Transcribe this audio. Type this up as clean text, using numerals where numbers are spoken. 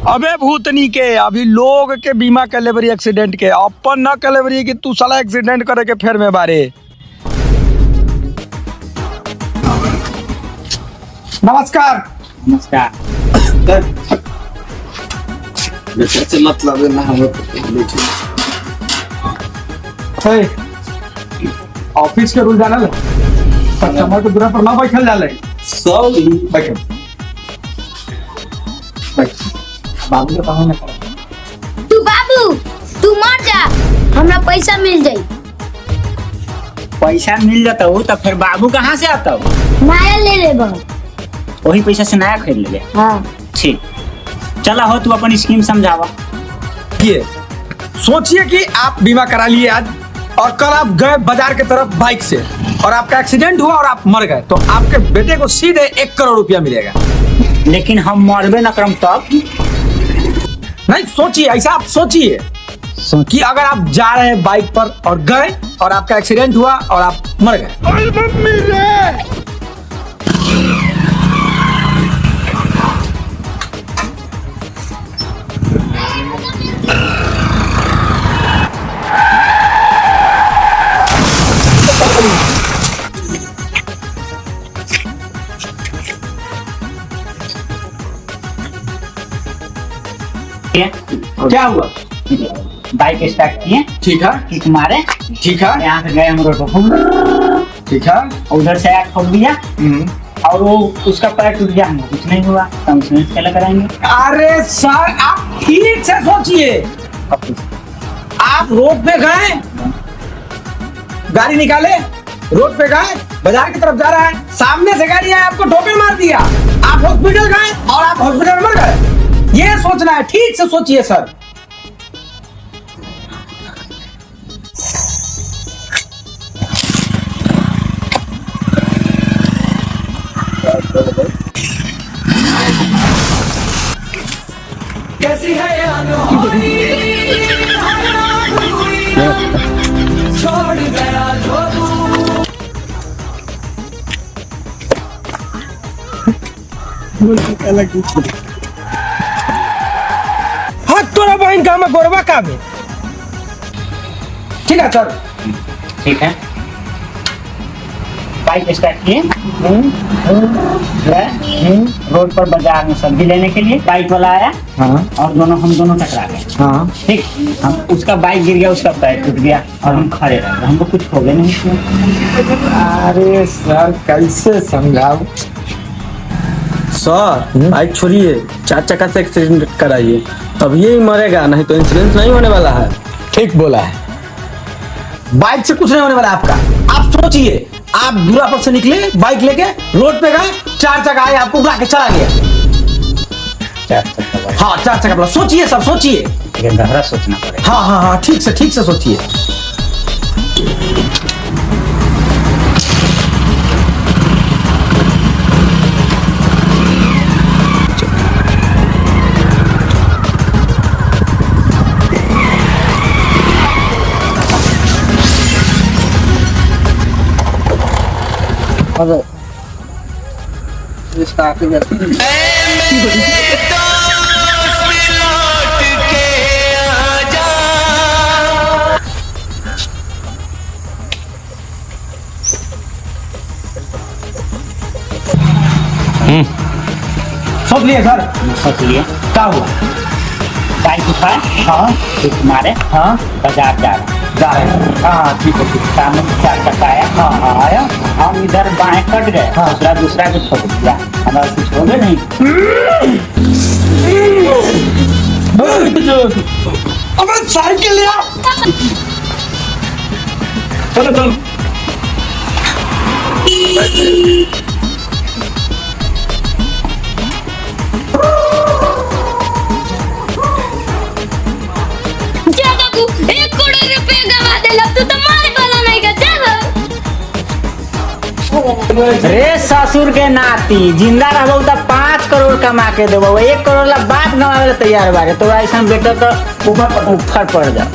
अबे भूतनी के अभी लोग के बीमा कर लेबरी एक्सीडेंट के अपन न कर लेबरी कि तू साला एक्सीडेंट करे के फेर में बारे। नमस्कार। नमस्कार। मतलब है ना हम ऑफिस के रूल जाना ले कस्टमर के दूरा पर ना बैठल जाले सब बैठ बाबू के पाहुन तू बाबू तू मर जा हमरा पैसा मिल जाई। पैसा मिल जाता हो तो फिर बाबू कहाँ से आता हो? नया ले ले बा। वही पैसा से नया खरीद ले। हाँ ठीक, चला हो तू अपन स्कीम समझावा। ये सोचिए कि आप बीमा करा लिए आज और कल आप गए बाजार की तरफ बाइक से और आपका एक्सीडेंट हुआ और आप मर गए तो आपके बेटे को सीधे 1 करोड़ रुपया मिलेगा। लेकिन हम मरबे न करम तब। नहीं सोचिए, ऐसा आप सोचिए कि अगर आप जा रहे हैं बाइक पर और गए और आपका एक्सीडेंट हुआ और आप मर गए। क्या हुआ? बाइक स्टार्ट किए, ठीक है, किक मारे, ठीक है, यहाँ से गए हम रोड पर, ठीक है, उधर से आग ठोक दिया और वो उसका पैर टूट गया। हमको कुछ नहीं हुआ तो हम इंश्योरेंस क्या कराएंगे? अरे सर आप ठीक से सोचिए। आप रोड पे गए, गाड़ी निकाले, रोड पे गए, बाजार की तरफ जा रहा है, सामने से गाड़ी आए आपको ठोकर मार दिया, आप हॉस्पिटल गए और आप हॉस्पिटल मर गए। ये सोचना है, ठीक से सोचिए सर। कैसी है छोड़ गया तोरा बहन का मैं गोरबा का में। ठीक है सर, ठीक है। बाइक स्टार्ट किए, रोड पर बाजार में सब्जी लेने के लिए बाइक वाला आया। हाँ, और हम दोनों टकरा गए। हाँ, ठीक, हम उसका बाइक गिर गया, उसका पैर टूट गया और हम खड़े रह गए, हमको कुछ हो गया नहीं इसमें। अरे सर कैसे समझाओ सर। बाइक छोड़िए, 4 चक्का से एक्सीडेंट कराइए तब ये मरेगा, नहीं तो इंश्योरेंस नहीं होने वाला है। ठीक बोला है, बाइक से कुछ नहीं होने वाला आपका। आप सोचिए, आप दूरा पर से निकले बाइक लेके, रोड पे गए, 4 चक्का आए आपको उड़ा के चला गया। 4 चक्का? हाँ 4 चक्का बोला। सोचिए सब सोचिए, गहरा सोचना पड़ेगा। हाँ हाँ हाँ, ठीक से सोचिए। सोच लिए सर? सोच लिए। क्या हुआ? बाइक उठाए, हाँ, किक मारे, हाँ, बाजार जा रहे हैं। हाँ ठीक है, सामने से 4 चक्का आया, हाँ आया, हम इधर बाएं कट गए, दूसरा को ठोक दिया, हमारा कुछ हो गया नहीं। अब साइकिल ले आओ। चलो जा बाबू 1 करोड़ रुपया गवा देला, तू तो मारे वाला नहीं का। जा रे ससुर के नाती, जिंदा रहबो तो 5 करोड़ कमा के देबो, 1 करोड़ ला बाप गवावे तैयार बारे। तो ऐसा बेटा तो ऊपर पड़ जा।